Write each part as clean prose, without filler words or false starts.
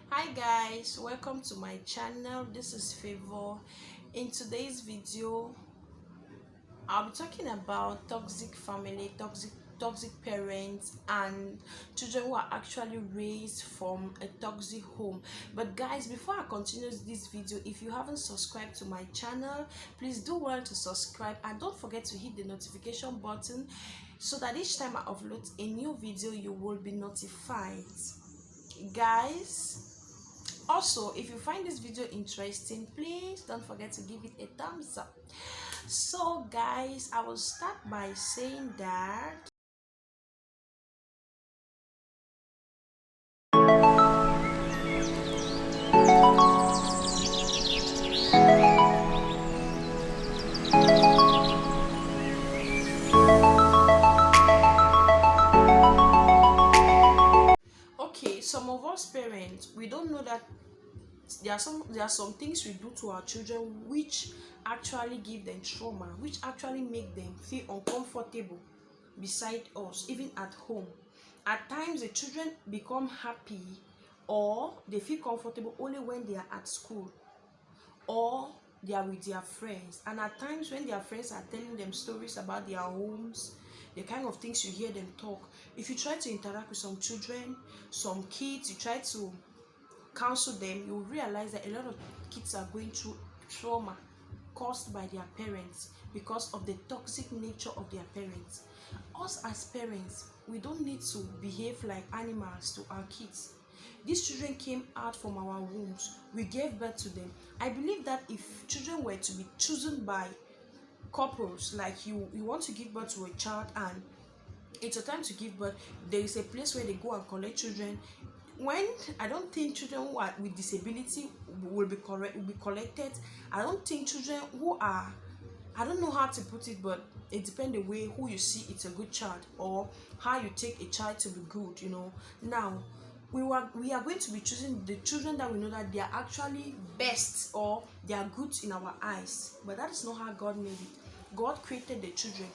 Hi guys, welcome to my channel. This is Favor. In today's video I'll be talking about toxic family, toxic parents, and children who are actually raised from a toxic home. But guys, before I continue this video, if you haven't subscribed to my channel, please do well to subscribe and don't forget to hit the notification button so that each time I upload a new video you will be notified. Guys, also, if you find this video interesting, please don't forget to give it a thumbs up. So guys, I will start by saying that okay, some of us parents, we don't know that there are some things we do to our children which actually give them trauma, which actually make them feel uncomfortable beside us, even at home. At times the children become happy or they feel comfortable only when they are at school or they are with their friends. And at times when their friends are telling them stories about their homes, the kind of things you hear them talk, if you try to interact with some children, some kids, you try to counsel them, you will realize that a lot of kids are going through trauma caused by their parents because of the toxic nature of their parents. Us as parents, we don't need to behave like animals to our kids. These children came out from our wombs, we gave birth to them. I believe that if children were to be chosen by couples, like you want to give birth to a child and it's your time to give birth, there is a place where they go and collect children. When I don't think children who are with disability will be collected. I don't think children who are, I don't know how to put it, but it depends the way who you see it's a good child or how you take a child to be good. Now we are going to be choosing the children that we know that they are actually best or they are good in our eyes, but that is not how God made it. God created the children,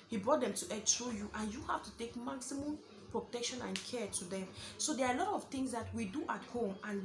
he brought them to earth through you, and you have to take maximum protection and care to them. So there are a lot of things that we do at home and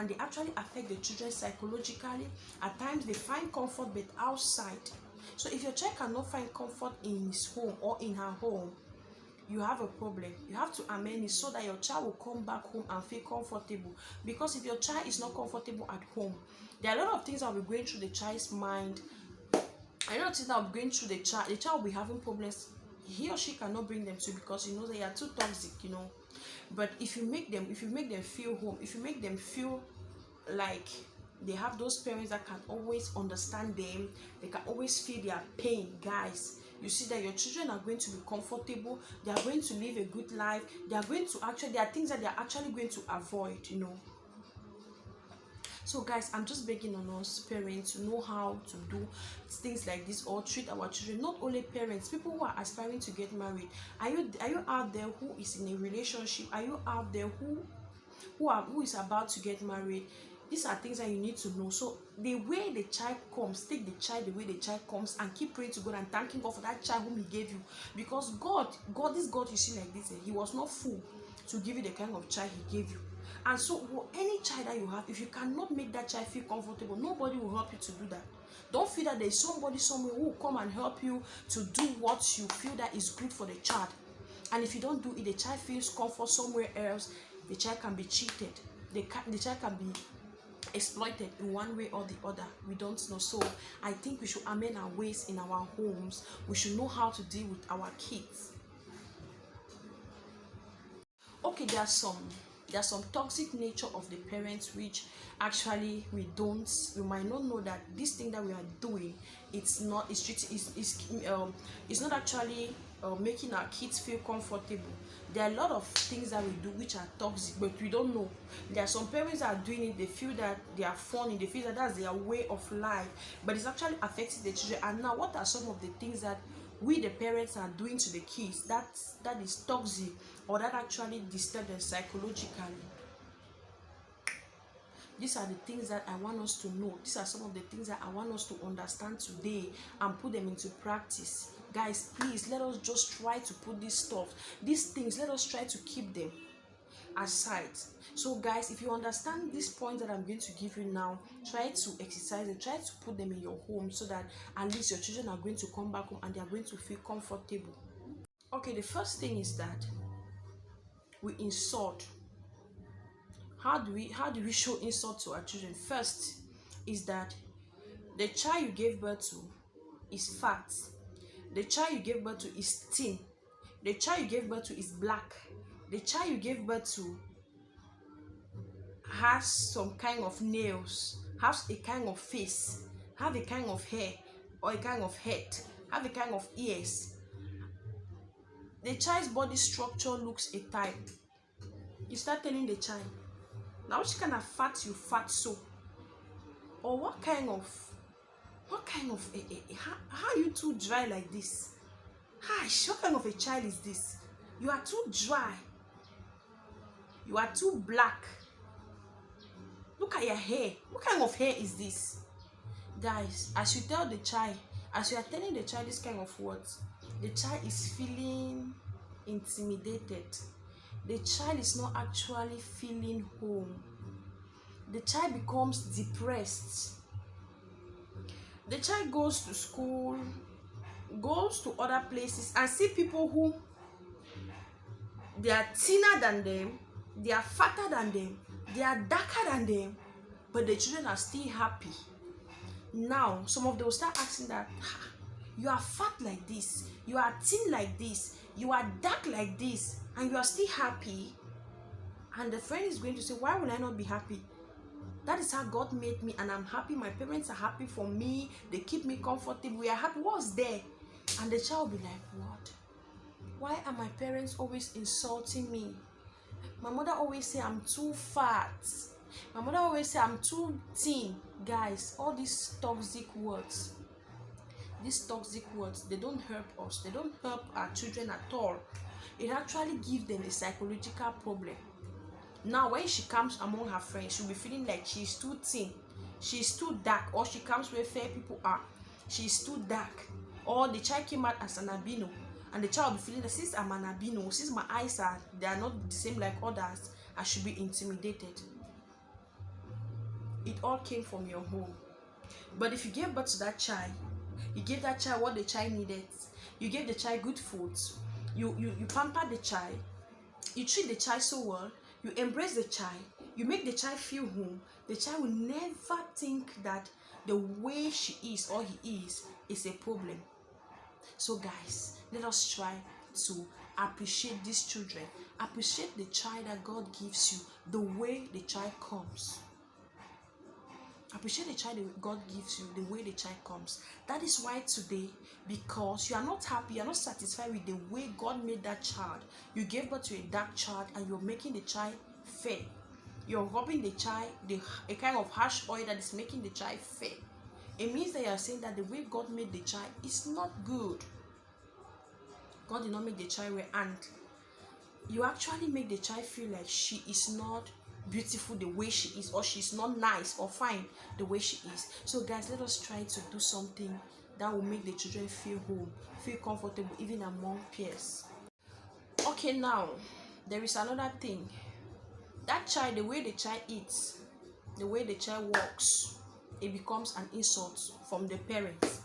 they actually affect the children psychologically. At times they find comfort but outside. So if your child cannot find comfort in his home or in her home, you have a problem. You have to amend it so that your child will come back home and feel comfortable. Because if your child is not comfortable at home, there are a lot of things that will be going through the child's mind. I know things that will be going through the child will be having problems he or she cannot bring them to, because he knows they are too toxic. But if you make them feel home, if you make them feel like they have those parents that can always understand them, they can always feel their pain, guys, you see that your children are going to be comfortable, they are going to live a good life, there are things that they are actually going to avoid. So guys, I'm just begging on us parents to know how to do things like this or treat our children. Not only parents, people who are aspiring to get married. Are you out there who is in a relationship? Are you out there who is about to get married? These are things that you need to know. So the way the child comes, take the child the way the child comes and keep praying to God and thanking God for that child whom he gave you. Because this God you see like this, he was not fool to give you the kind of child he gave you. And so any child that you have, if you cannot make that child feel comfortable, nobody will help you to do that. Don't feel that there is somebody somewhere who will come and help you to do what you feel that is good for the child. And if you don't do it, the child feels comfort somewhere else, the child can be cheated, the child can be exploited in one way or the other. We don't know. So I think we should amend our ways in our homes. We should know how to deal with our kids. Okay, there are some toxic nature of the parents which actually we might not know that this thing that we are doing, it's not actually making our kids feel comfortable. There are a lot of things that we do which are toxic, but we don't know. There are some parents that are doing it, they feel that they are funny, they feel that that's their way of life, but it's actually affecting the children. And now, what are some of the things that we the parents are doing to the kids that is toxic or that actually disturb them psychologically? These are the things that I want us to know. These are some of the things that I want us to understand today and put them into practice. Guys, please let us just try to put these things, let us try to keep them. aside. So guys, if you understand this point that I'm going to give you now, try to exercise it, try to put them in your home, so that at least your children are going to come back home and they are going to feel comfortable. Okay, the first thing is that we insult. How do we show insult to our children? First is that the child you gave birth to is fat, the child you gave birth to is thin, the child you gave birth to is black, the child you gave birth to has some kind of nails, has a kind of face, have a kind of hair or a kind of head, have a kind of ears. The child's body structure looks a type. You start telling the child, now which kind of fat you fat so, or what kind of how you too dry like this? What kind of a child is this? You are too dry, you are too black, look at your hair, what kind of hair is this? Guys, as you tell the child, as you are telling the child this kind of words, the child is feeling intimidated. The child is not actually feeling home. The child becomes depressed. The child goes to school, goes to other places, and see people who they are thinner than them, they are fatter than them, they are darker than them, but the children are still happy. Now some of them will start asking that, you are fat like this, you are thin like this, you are dark like this, and you are still happy. And the friend is going to say, why will I not be happy? That is how God made me, and I'm happy. My parents are happy for me, they keep me comfortable, we are happy. What's there? And the child will be like, what? Why are my parents always insulting me? My mother always say I'm too fat, my mother always say I'm too thin. Guys, all these toxic words, they don't help us, they don't help our children at all. It actually gives them a psychological problem. Now when she comes among her friends, she'll be feeling like she's too thin, she's too dark, or she comes where fair people are, she's too dark. Or the child came out as an albino, and the child will be feeling that since I'm an albino, since my eyes they are not the same like others, I should be intimidated. It all came from your home. But if you gave birth to that child, you gave that child what the child needed, you gave the child good food, you pamper the child, you treat the child so well, you embrace the child, you make the child feel home, the child will never think that the way she is or he is a problem. So guys, let us try to appreciate these children, appreciate the child that God gives you, the way the child comes. Appreciate the child that God gives you, the way the child comes. That is why today, because you are not happy, you are not satisfied with the way God made that child, you gave birth to a dark child and you're making the child fair. You're rubbing the child a kind of harsh oil that is making the child fair. It means that you are saying that the way God made the child is not good. God did not make the child well, and you actually make the child feel like she is not beautiful the way she is, or she's not nice or fine the way she is. So guys, let us try to do something that will make the children feel home, feel comfortable, even among peers. Okay, now there is another thing. That child, the way the child eats, the way the child walks, it becomes an insult from the parents.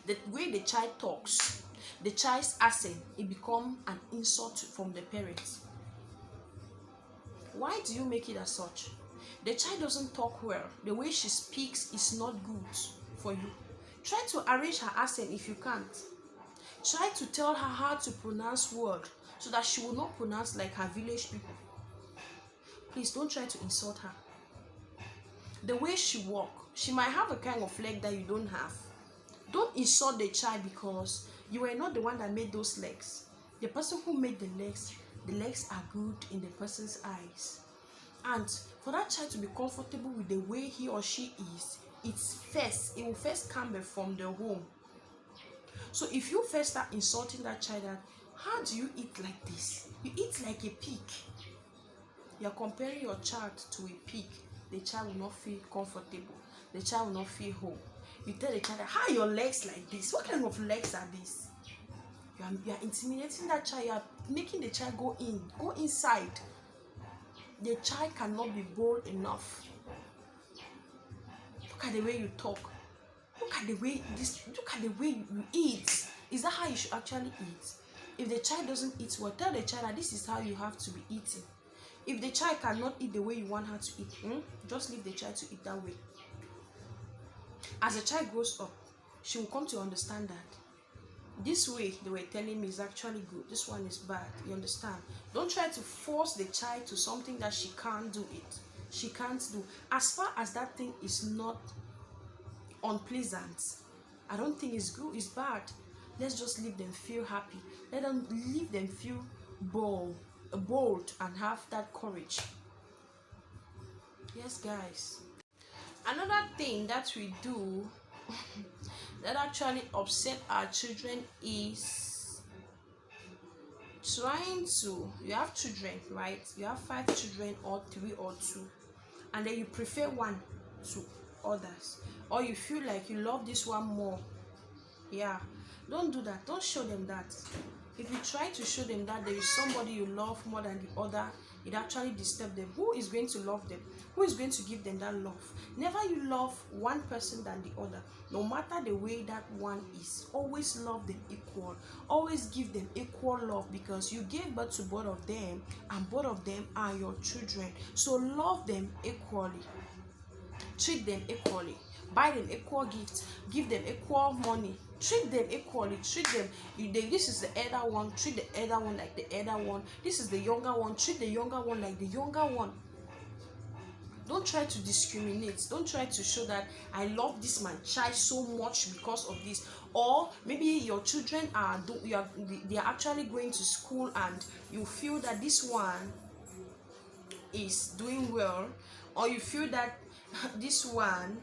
The way the child talks, the child's accent, it becomes an insult from the parents. Why do you make it as such? The child doesn't talk well. The way she speaks is not good for you. Try to arrange her accent if you can't. Try to tell her how to pronounce words so that she will not pronounce like her village people. Please don't try to insult her. The way she walks, she might have a kind of leg that you don't have. Don't insult the child because you were not the one that made those legs. The person who made the legs are good in the person's eyes. And for that child to be comfortable with the way he or she is, it will first come from the home. So if you first start insulting that child, that how do you eat like this? You eat like a pig. You are comparing your child to a pig. The child will not feel comfortable. The child will not feel home. You tell the child, how are your legs like this? What kind of legs are these? You are intimidating that child. making the child go inside. The child cannot be bold enough. Look at the way you talk. Look at the way you eat. Is that how you should actually eat? If the child doesn't eat well, tell the child that this is how you have to be eating. If the child cannot eat the way you want her to eat, just leave the child to eat that way. As the child grows up, she will come to understand that this way they were telling me is actually good, this one is bad. You understand? Don't try to force the child to something that she can't do it. She can't do. As far as that thing is not unpleasant, I don't think it's good, it's bad. Let's just leave them feel happy. Leave them feel bold and have that courage. Yes, guys. Another thing that we do that actually upset our children is trying to, you have children, right? You have 5 children or 3 or 2, and then you prefer one to others, or you feel like you love this one more. Yeah, don't do that. Don't show them that. If you try to show them that there is somebody you love more than the other, it actually disturbs them. Who is going to love them? Who is going to give them that love? Never you love one person than the other. No matter the way that one is, always love them equal. Always give them equal love, because you gave birth to both of them and both of them are your children. So love them equally. Treat them equally. Buy them equal gifts. Give them equal money. Treat them equally. Treat them. This is the elder one. Treat the elder one like the elder one. This is the younger one. Treat the younger one like the younger one. Don't try to discriminate. Don't try to show that I love this my child so much because of this. Or maybe your children they are actually going to school and you feel that this one is doing well, or you feel that this one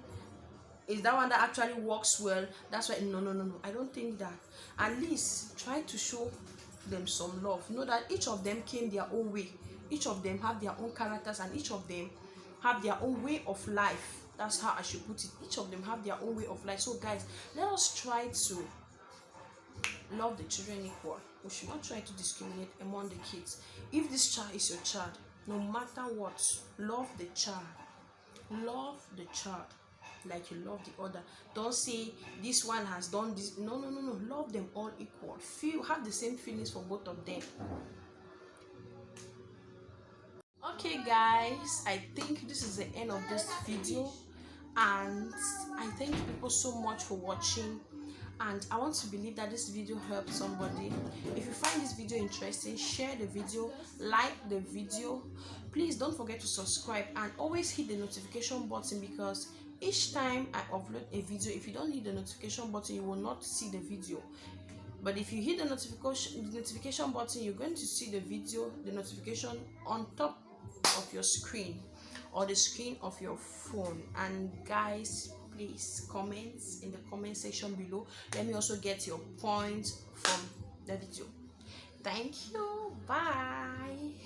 is that one that actually works well. That's why no. I don't think that. At least try to show them some love. Know that each of them came their own way. Each of them have their own characters, and each of them have their own way of life. That's how I should put it. Each of them have their own way of life. So guys, let us try to love the children equal. We should not try to discriminate among the kids. If this child is your child, no matter what, love the child. Love the child like you love the other. Don't say this one has done this. No. Love them all equal. Have the same feelings for both of them. Okay guys, I think this is the end of this video, and I thank people so much for watching, and I want to believe that this video helped somebody. If you find this video interesting, share the video, like the video. Please don't forget to subscribe and always hit the notification button, because each time I upload a video, if you don't hit the notification button, you will not see the video. But if you hit the notification button, you're going to see the video, the notification on top of your screen or the screen of your phone. And guys, please comment in the comment section below. Let me also get your points from the video. Thank you. Bye.